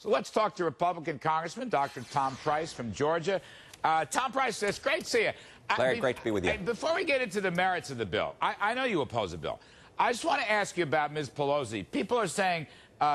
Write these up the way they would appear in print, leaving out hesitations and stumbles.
So let's talk to Republican Congressman Dr. Tom Price from Georgia. Tom Price, it's great to see you. Larry, great to be with you. Before we get into the merits of the bill, I know you oppose the bill. I just want to ask you about Ms. Pelosi. People are saying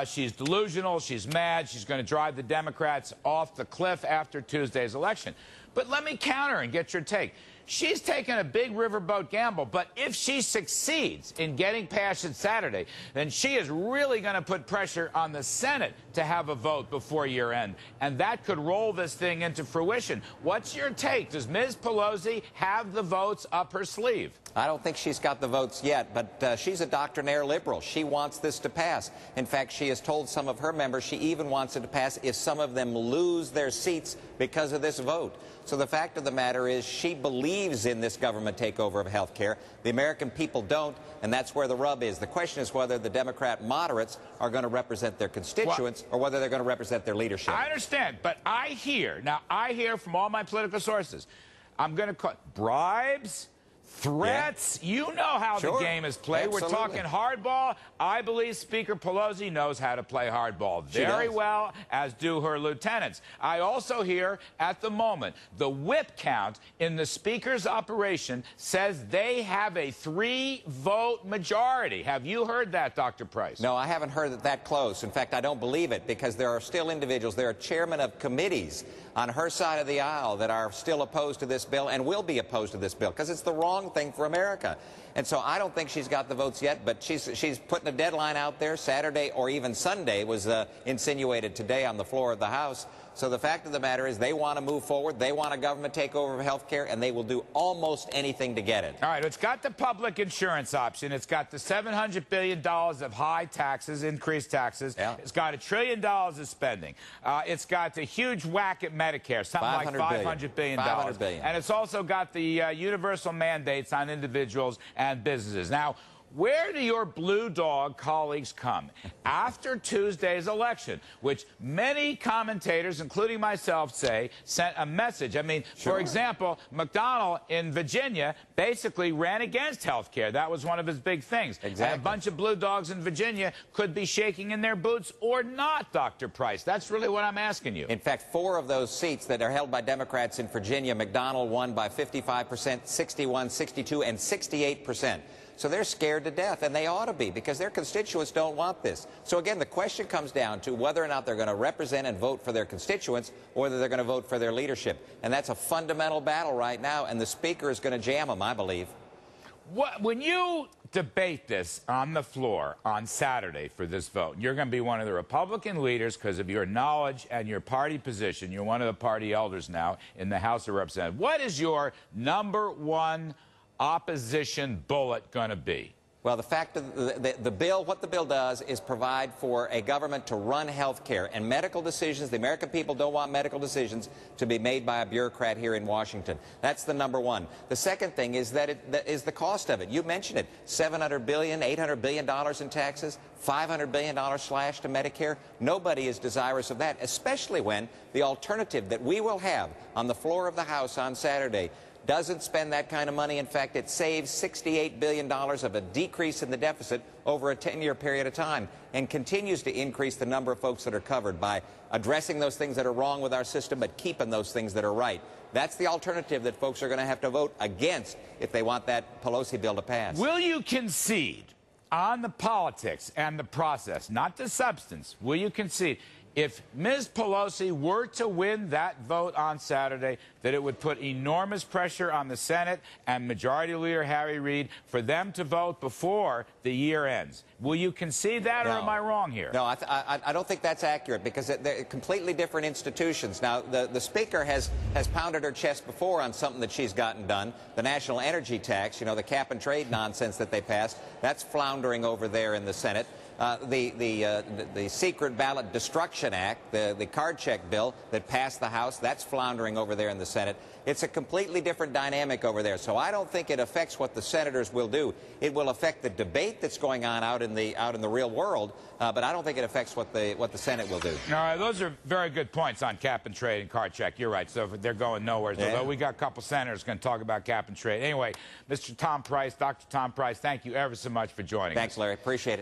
she's delusional, she's mad, she's going to drive the Democrats off the cliff after Tuesday's election. But let me counter and get your take. She's taken a big riverboat gamble, but if she succeeds in getting past it Saturday, then she is really going to put pressure on the Senate to have a vote before year end, and that could roll this thing into fruition. What's your take? Does Ms. Pelosi have the votes up her sleeve? I don't think she's got the votes yet, but she's a doctrinaire liberal. She wants this to pass. In fact, she has told some of her members she even wants it to pass if some of them lose their seats because of this vote. So the fact of the matter is she believes in this government takeover of health care. The American people don't, and that's where the rub is. The question is whether the Democrat moderates are going to represent their constituents or whether they're going to represent their leadership. I understand, but I hear from all my political sources, I'm going to call bribes, threats. Yeah. You know how the game is played. Absolutely. We're talking hardball. I believe Speaker Pelosi knows how to play hardball very well, as do her lieutenants. I also hear, at the moment, the whip count in the Speaker's operation says they have a 3-vote majority. Have you heard that, Dr. Price? No, I haven't heard it that close. In fact, I don't believe it, because there are still individuals, there are chairmen of committees on her side of the aisle that are still opposed to this bill and will be opposed to this bill, because it's the wrong thing for America. And so I don't think she's got the votes yet, but she's putting a deadline out there. Saturday or even Sunday was insinuated today on the floor of the House. So the fact of the matter is they want to move forward. They want a government takeover of health care, and they will do almost anything to get it. All right, it's got the public insurance option. It's got the $700 billion of high taxes, increased taxes. Yeah. It's got $1 trillion of spending. It's got the huge whack at Medicare, something like $500 billion. $500 billion. And it's also got the universal mandates on individuals and businesses. Now, where do your blue dog colleagues come after Tuesday's election, which many commentators, including myself, say sent a message? I mean, for example, McDonnell in Virginia basically ran against health care. That was one of his big things. Exactly. And a bunch of blue dogs in Virginia could be shaking in their boots or not, Dr. Price. That's really what I'm asking you. In fact, 4 of those seats that are held by Democrats in Virginia, McDonnell won by 55%, 61, 62, and 68%. So they're scared to death, and they ought to be, because their constituents don't want this. So again, the question comes down to whether or not they're going to represent and vote for their constituents, or whether they're going to vote for their leadership. And that's a fundamental battle right now, and the Speaker is going to jam them, I believe. When you debate this on the floor on Saturday for this vote, you're going to be one of the Republican leaders because of your knowledge and your party position. You're one of the party elders now in the House of Representatives. What is your #1 opposition bullet going to be? Well, the fact of the bill, what the bill does is provide for a government to run health care and medical decisions. The American people don't want medical decisions to be made by a bureaucrat here in Washington. That's the #1. The second thing is that is the cost of it. You mentioned it. $700 billion, $800 billion in taxes, $500 billion slash to Medicare. Nobody is desirous of that, especially when the alternative that we will have on the floor of the House on Saturday doesn't spend that kind of money. In fact, it saves $68 billion of a decrease in the deficit over a 10-year period of time, and continues to increase the number of folks that are covered by addressing those things that are wrong with our system, but keeping those things that are right. That's the alternative that folks are going to have to vote against if they want that Pelosi bill to pass. Will you concede on the politics and the process, not the substance? Will you concede if Ms. Pelosi were to win that vote on Saturday, that it would put enormous pressure on the Senate and Majority Leader Harry Reid for them to vote before the year ends? Will you concede that, or am I wrong here? No, I don't think that's accurate, because they're completely different institutions. Now, the Speaker has pounded her chest before on something that she's gotten done. The national energy tax, you know, the cap-and-trade nonsense that they passed, that's floundering over there in the Senate. The secret ballot destruction act, the card check bill that passed the House, that's floundering over there in the Senate. It's a completely different dynamic over there. So I don't think it affects what the senators will do. It will affect the debate that's going on out in the real world, but I don't think it affects what the Senate will do. All right, those are very good points on cap and trade and card check. You're right. So they're going nowhere. Yeah. Although we got a couple senators going to talk about cap and trade. Anyway, Mr. Tom Price, Dr. Tom Price, thank you ever so much for joining us. Thanks, Larry. Appreciate it.